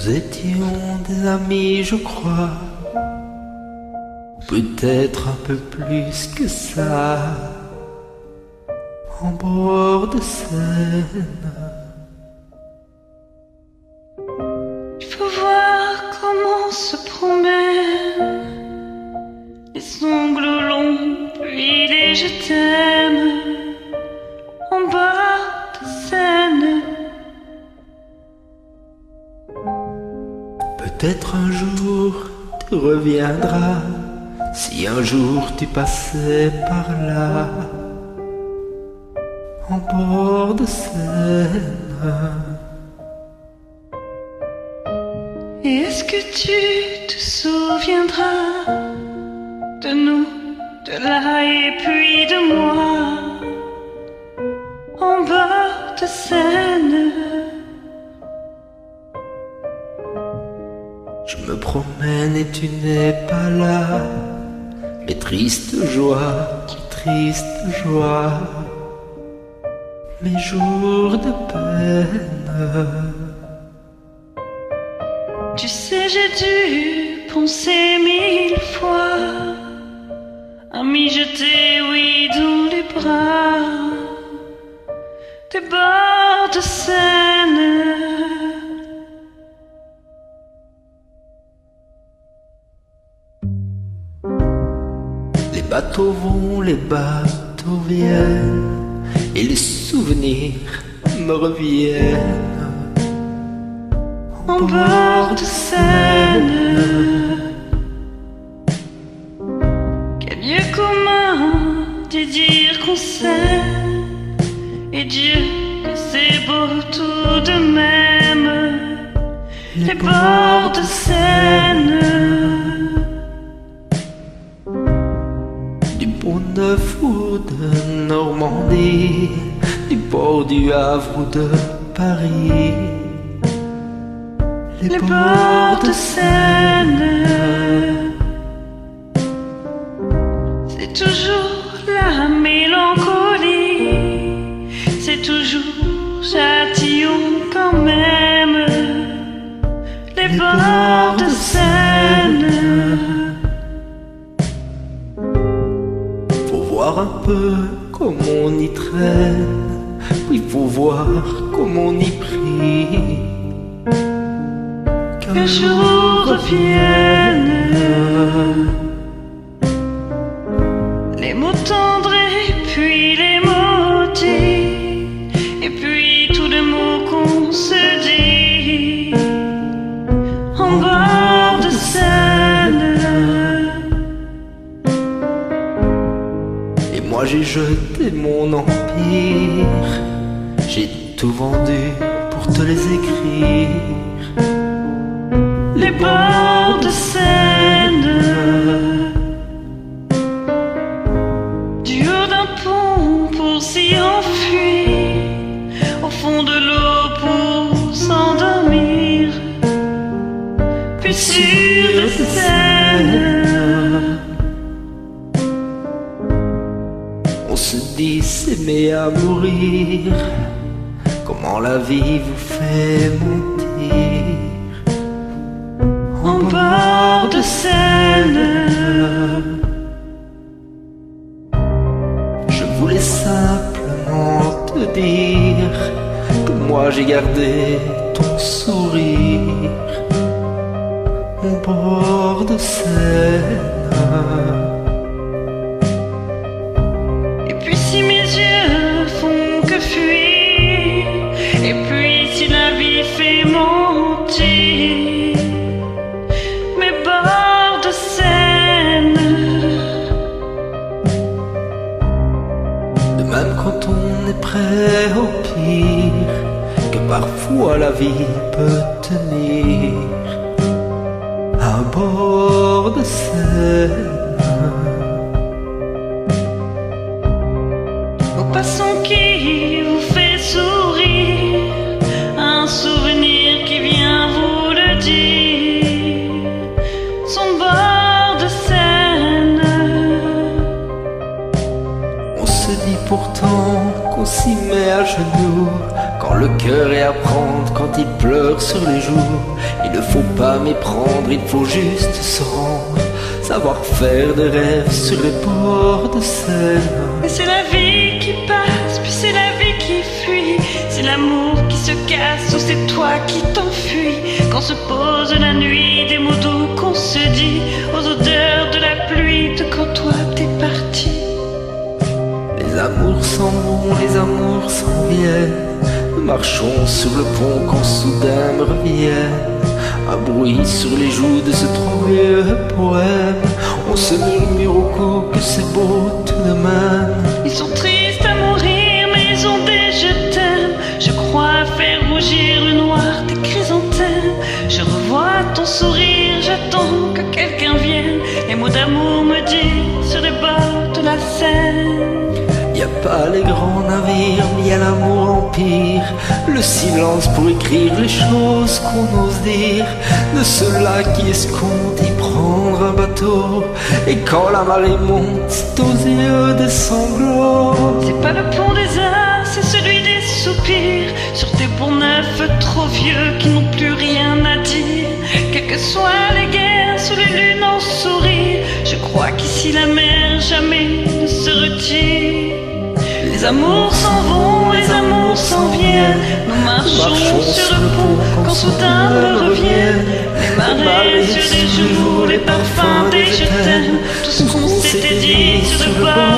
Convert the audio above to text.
Nous étions des amis, je crois, peut-être un peu plus que ça, en bord de Seine. Il faut voir comment se promènent les ongles longs, puis les je t'aime en bord de Seine. Peut-être un jour tu reviendras, si un jour tu passais par là, en bord de Seine. Et est-ce que tu te souviendras de nous, de là et puis de moi, en bord de Seine? Je me promène et tu n'es pas là, mais triste joie, triste joie, mes jours de peine. Tu sais, j'ai dû penser 1000 fois à m'y jeter, oui, dans les bras des bords de Seine. Les bateaux vont, les bateaux viennent, et les souvenirs me reviennent en bord de Seine. Quel lieu commun de dire qu'on s'aime, et Dieu que c'est beau tout de même, les bords de Seine. Du Pont-Neuf ou de Normandie, du port du Havre ou de Paris, les bords de Seine. C'est toujours la mélancolie, c'est toujours châtillon quand même, les bords de Seine. Faut voir un peu comme on y traîne, oui, faut voir comme on y prie, qu'un jour revienne les mots tendres et puis les maudits, et puis tous les mots qu'on se dit en bord de Seine. Et moi j'ai jeté mon empire, j'ai tout vendu pour te les écrire, les bords de Seine. Du haut d'un pont pour s'y enfuir, au fond de l'eau pour s'endormir, puis sur la Seine. On se dit s'aimer à mourir, comment la vie vous fait mentir en bord de Seine. Je voulais simplement te dire que moi j'ai gardé ton sourire, mon bord de Seine. Et puis si mes yeux font que fuir, et puis si la vie fait mentir, mes bords de Seine. De même quand on est prêt au pire, que parfois la vie peut tenir, à bord de Seine. Au passant qui vous fait sourire, un souvenir qui vient vous le dire, son bord de Seine. On se dit pourtant qu'on s'y met à genoux quand le cœur est à prendre, quand il pleure sur les joues. Il ne faut pas méprendre, il faut juste se rendre, savoir faire des rêves sur les bords de Seine. Et c'est la vie qui passe, puis c'est la vie qui fuit. C'est l'amour qui se casse ou c'est toi qui t'enfuis. Quand se pose la nuit, des mots doux qu'on se dit, aux odeurs de la pluie, de quand toi t'es parti. Les amours s'en vont, les amours s'en viennent. Nous marchons sur le pont quand soudain me reviennent un bruit sur les joues de ce trop vieux poème. On se murmure au cou que c'est beau tout de même. Ils sont tristes à mourir, mais ils ont des je t'aime. Je crois faire rougir le noir des chrysanthèmes. Je revois ton sourire, j'attends que quelqu'un vienne. Les mots d'amour me disent sur les bords de la Seine. Y a pas les grands navires, mais y a l'amour empire. Le silence pour écrire les choses qu'on ose dire. De ceux-là qui escomptent y prendre un bateau. Et quand la marée monte, c'est aux yeux des sanglots. C'est pas le pont des arts, c'est celui des soupirs. Sur tes ponts neufs trop vieux qui n'ont plus rien à dire. Quelles que soient les guerres, sous les lunes en sourire. Je crois qu'ici la mer jamais ne se retire. Les amours s'en vont, les amours s'en viennent. Nous marchons sur le pont quand soudain me reviennent les marées sur les jours, les parfums des je t'aime. Tout ce qu'on s'était dit sur le bord